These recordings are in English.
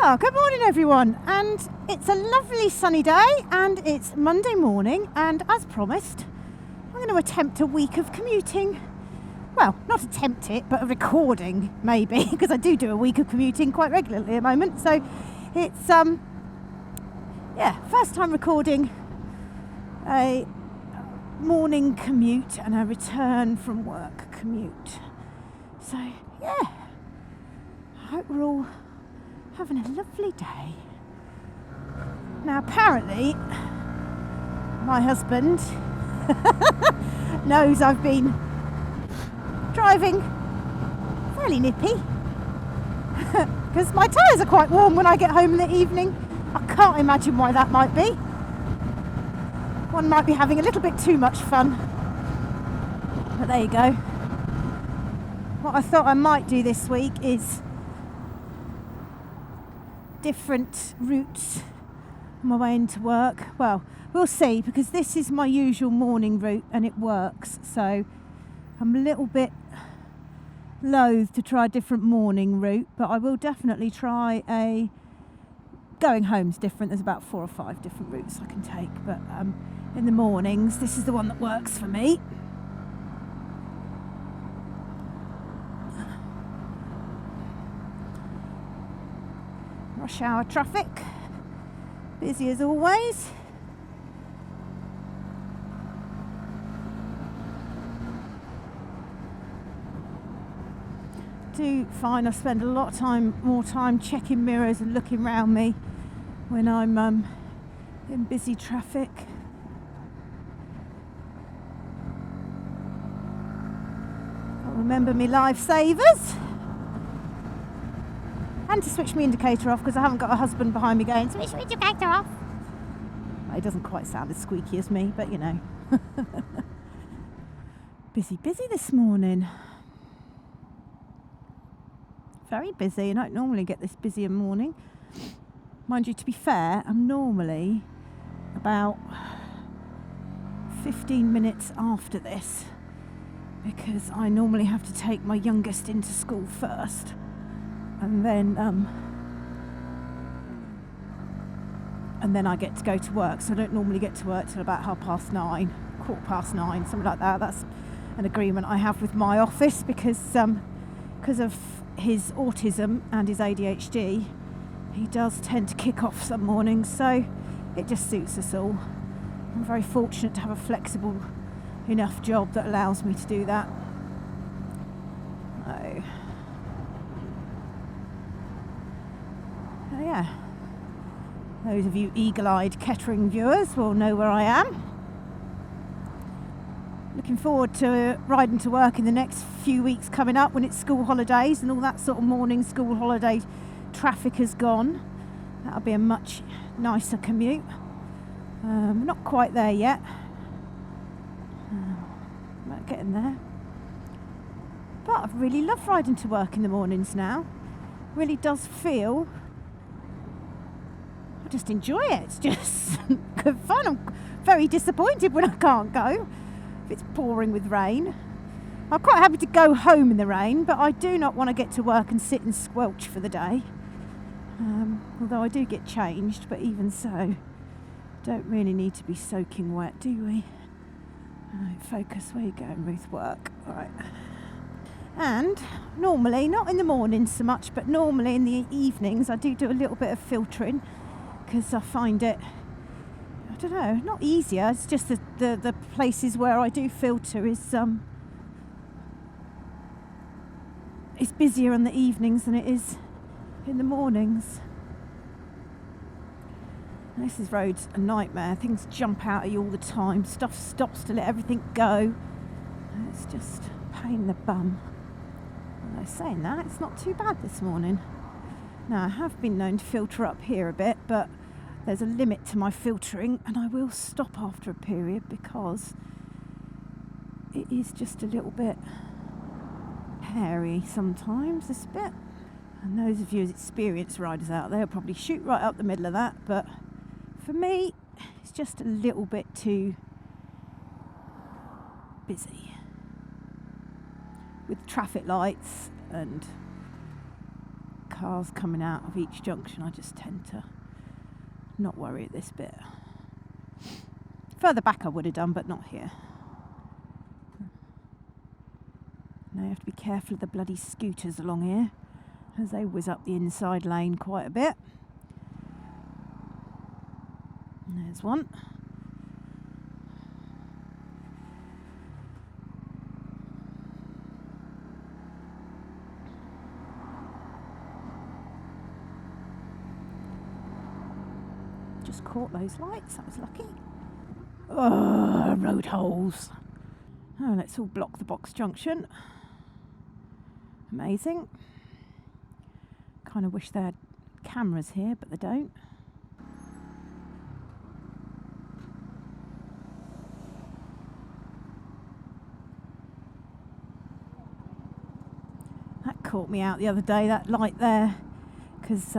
Well, good morning everyone, and it's a lovely sunny day and it's Monday morning, and as promised I'm going to attempt a week of commuting. Well, not attempt it, but a recording maybe, because I do a week of commuting quite regularly at the moment, so it's first time recording a morning commute and a return from work commute. So yeah, I hope we're all having a lovely day. Now apparently my husband knows I've been driving fairly nippy because my tyres are quite warm when I get home in the evening. I can't imagine why that might be. One might be having a little bit too much fun, but there you go. What I thought I might do this week is different routes on my way into work. Well, we'll see, because this is my usual morning route and it works, so I'm a little bit loath to try a different morning route, but I will definitely try a going home's different. There's about 4 or 5 different routes I can take, but in the mornings this is the one that works for me. Rush hour traffic, busy as always. Do find I spend a lot of more time checking mirrors and looking round me when I'm in busy traffic. I'll remember me lifesavers. And to switch my indicator off, because I haven't got a husband behind me going, switch your indicator off. Well, it doesn't quite sound as squeaky as me, but you know. Busy this morning. Very busy. I don't normally get this busy a morning. Mind you, to be fair, I'm normally about 15 minutes after this, because I normally have to take my youngest into school first. And then I get to go to work. So I don't normally get to work till about 9:30, 9:15, something like that. That's an agreement I have with my office, because of his autism and his ADHD, he does tend to kick off some mornings, so it just suits us all. I'm very fortunate to have a flexible enough job that allows me to do that. So yeah, those of you eagle-eyed Kettering viewers will know where I am. Looking forward to riding to work in the next few weeks coming up, when it's school holidays and all that sort of morning school holiday traffic has gone. That'll be a much nicer commute. Not quite there yet. Not getting there. But I really love riding to work in the mornings now. Really does feel, I just enjoy it. It's just good fun. I'm very disappointed when I can't go if it's pouring with rain. I'm quite happy to go home in the rain, but I do not want to get to work and sit and squelch for the day. Although I do get changed, but even so, don't really need to be soaking wet, do we? Right, focus, where you going, Ruth? Work. All right. And normally, not in the mornings so much, but normally in the evenings, I do a little bit of filtering, because I find it, I don't know, not easier. It's just the places where I do filter is it's busier in the evenings than it is in the mornings. This road's a nightmare. Things jump out at you all the time. Stuff stops to let everything go. It's just a pain in the bum. Although saying that, it's not too bad this morning. Now, I have been known to filter up here a bit, but there's a limit to my filtering, and I will stop after a period, because it is just a little bit hairy sometimes, this bit. And those of you as experienced riders out there will probably shoot right up the middle of that, but for me, it's just a little bit too busy with traffic lights and cars coming out of each junction, I just tend to not worry at this bit. Further back I would have done, but not here. Now you have to be careful of the bloody scooters along here, as they whiz up the inside lane quite a bit. And there's one. Just caught those lights, that was lucky. Oh, road holes. Oh, let's all block the box junction. Amazing. Kind of wish they had cameras here, but they don't. That caught me out the other day, that light there, because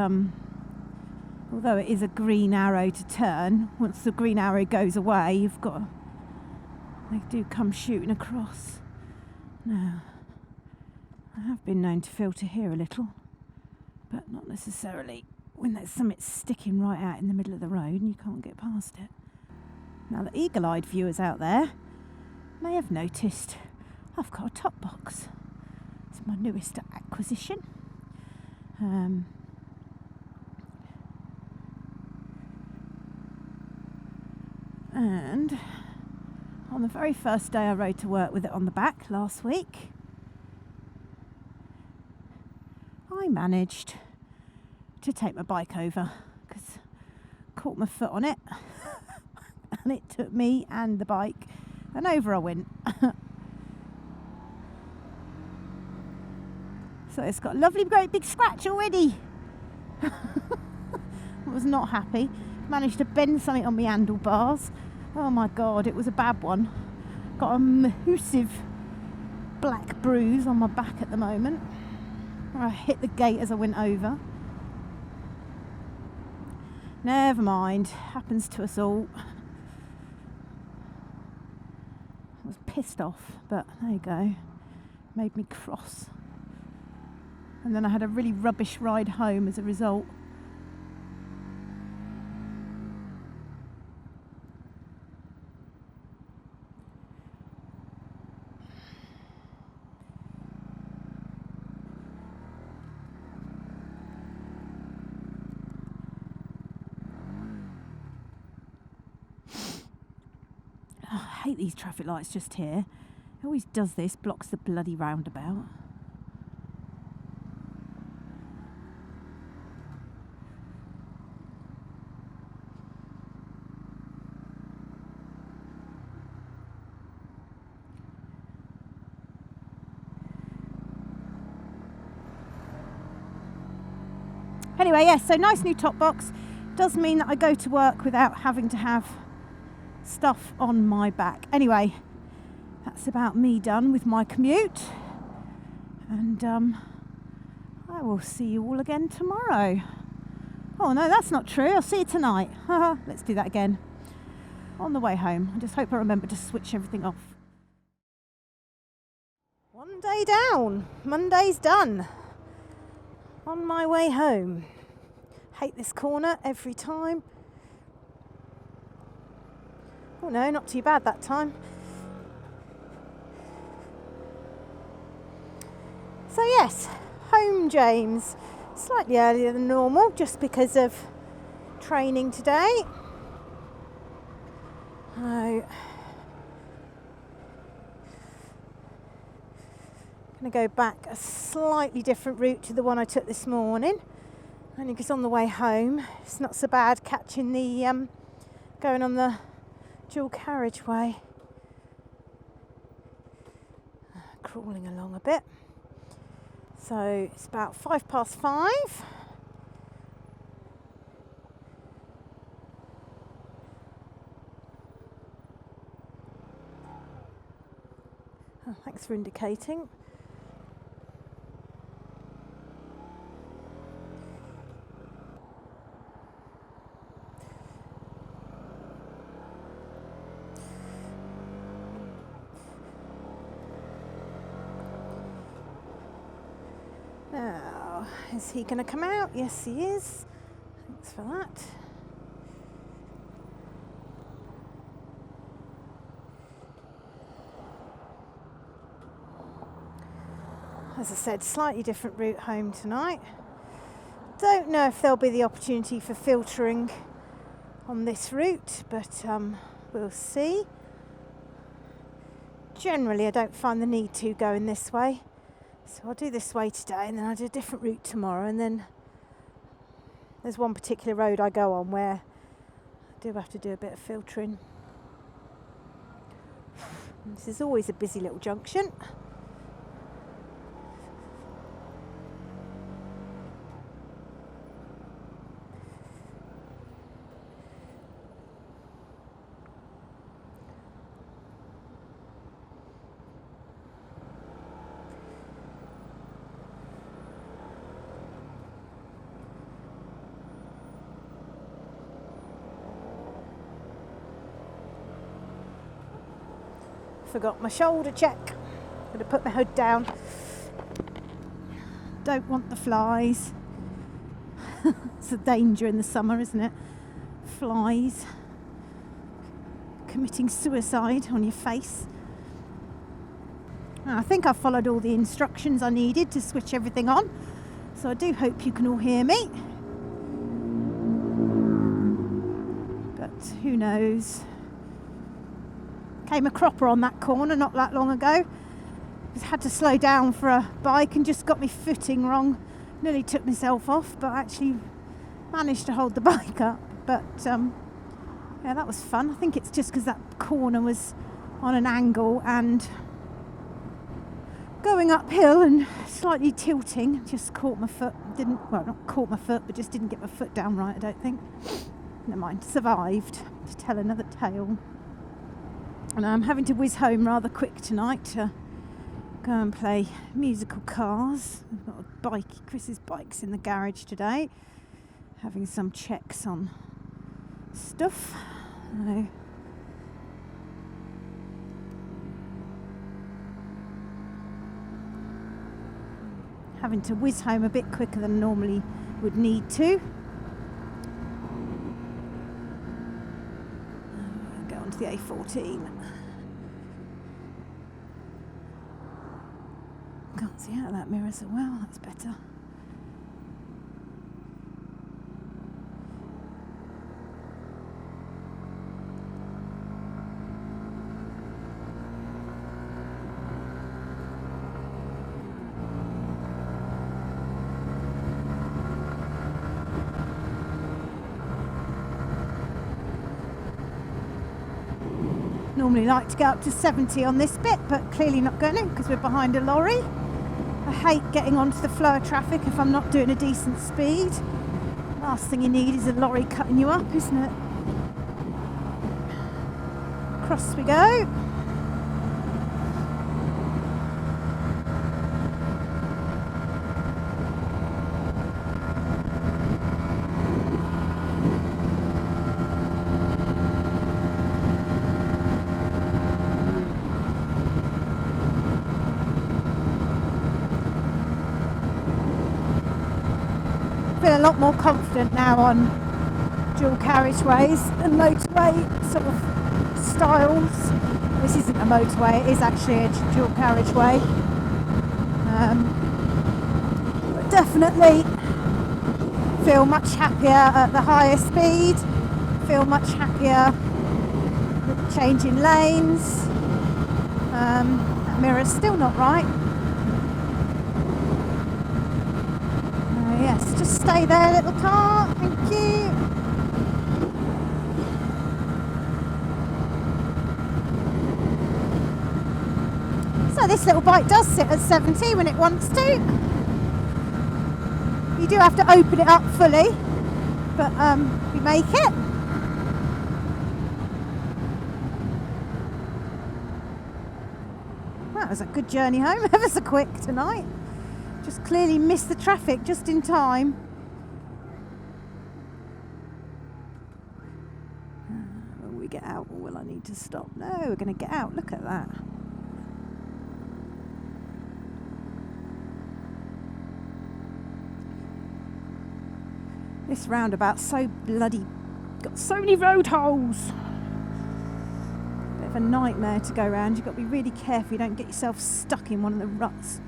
although it is a green arrow to turn, once the green arrow goes away, you've got to, they do come shooting across. Now, I have been known to filter here a little, but not necessarily when there's something sticking right out in the middle of the road and you can't get past it. Now, the eagle-eyed viewers out there may have noticed I've got a top box. It's my newest acquisition. And on the very first day I rode to work with it on the back last week, I managed to take my bike over because I caught my foot on it and it took me and the bike and over I went. So it's got a lovely great big scratch already. I was not happy. Managed to bend something on my handlebars. Oh my god, it was a bad one. Got a massive black bruise on my back at the moment. I hit the gate as I went over. Never mind, happens to us all. I was pissed off, but there you go. Made me cross. And then I had a really rubbish ride home as a result. I hate these traffic lights just here. It always does this, blocks the bloody roundabout. Anyway, yes, so nice new top box. Does mean that I go to work without having to have stuff on my back. Anyway, that's about me done with my commute. And I will see you all again tomorrow. Oh no, that's not true. I'll see you tonight. Let's do that again. On the way home. I just hope I remember to switch everything off. One day down. Monday's done. On my way home. Hate this corner every time. Oh no, not too bad that time. So yes, home James. Slightly earlier than normal, just because of training today. I'm going to go back a slightly different route to the one I took this morning. Only because on the way home, it's not so bad catching the, going on the dual carriageway. Crawling along a bit. So it's about 5:05. Oh, thanks for indicating. Now, Oh, is he going to come out? Yes, he is. Thanks for that. As I said, slightly different route home tonight. Don't know if there'll be the opportunity for filtering on this route, but we'll see. Generally, I don't find the need to going this way. So I'll do this way today, and then I'll do a different route tomorrow, and then there's one particular road I go on where I do have to do a bit of filtering. This is always a busy little junction. Forgot my shoulder check. Gotta put my hood down. Don't want the flies. It's a danger in the summer, isn't it? Flies. Committing suicide on your face. I think I followed all the instructions I needed to switch everything on. So I do hope you can all hear me. But who knows? Came a cropper on that corner not that long ago. Just had to slow down for a bike and just got my footing wrong. Nearly took myself off, but actually managed to hold the bike up. But yeah, that was fun. I think it's just because that corner was on an angle and going uphill and slightly tilting. Just caught my foot. Not caught my foot, but just didn't get my foot down right, I don't think. Never mind, survived to tell another tale. And I'm having to whiz home rather quick tonight to go and play musical cars. I've got a bike, Chris's bike's in the garage today, having some checks on stuff. So having to whiz home a bit quicker than normally would need to. Go on to the A14. Can't see out of that mirror so well, that's better. Normally like to get up to 70 on this bit, but clearly not going to because we're behind a lorry. I hate getting onto the flow of traffic if I'm not doing a decent speed. Last thing you need is a lorry cutting you up, isn't it? Across we go. A lot more confident now on dual carriageways and motorway sort of styles. This isn't a motorway, it is actually a dual carriageway. But definitely feel much happier at the higher speed, feel much happier with changing lanes. That mirror's still not right. Yes, just stay there, little car. Thank you. So this little bike does sit at 70 when it wants to. You do have to open it up fully, but we make it. That was a good journey home, ever so quick tonight. Just clearly missed the traffic just in time. Will we get out or will I need to stop? No, we're going to get out. Look at that. This roundabout's so bloody... got so many road holes. Bit of a nightmare to go round. You've got to be really careful you don't get yourself stuck in one of the ruts.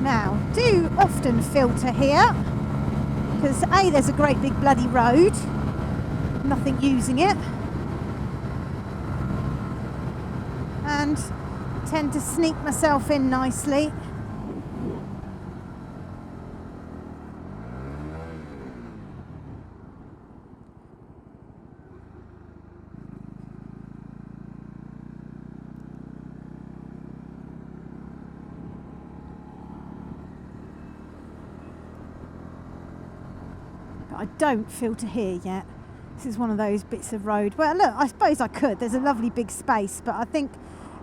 Now, do often filter here, because A, there's a great big bloody road, nothing using it, and tend to sneak myself in nicely. I don't filter here yet. This is one of those bits of road. Well, look, I suppose I could. There's a lovely big space, but I think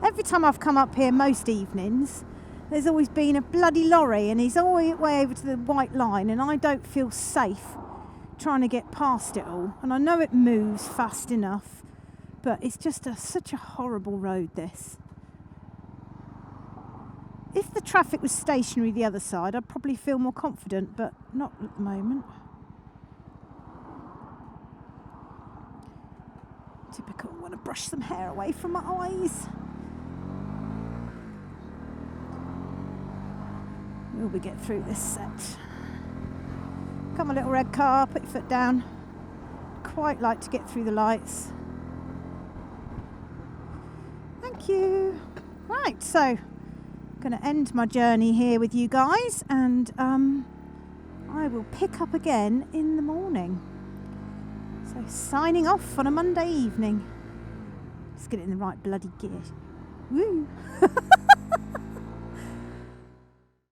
every time I've come up here most evenings, there's always been a bloody lorry and he's all the way over to the white line, and I don't feel safe trying to get past it all. And I know it moves fast enough, but it's just such a horrible road, this. If the traffic was stationary the other side, I'd probably feel more confident, but not at the moment. Typical, I want to brush some hair away from my eyes. Will we get through this set? Come on, little red car, put your foot down. Quite like to get through the lights. Thank you. Right, so I'm going to end my journey here with you guys, and I will pick up again in the morning. So signing off on a Monday evening. Let's get it in the right bloody gear. Woo!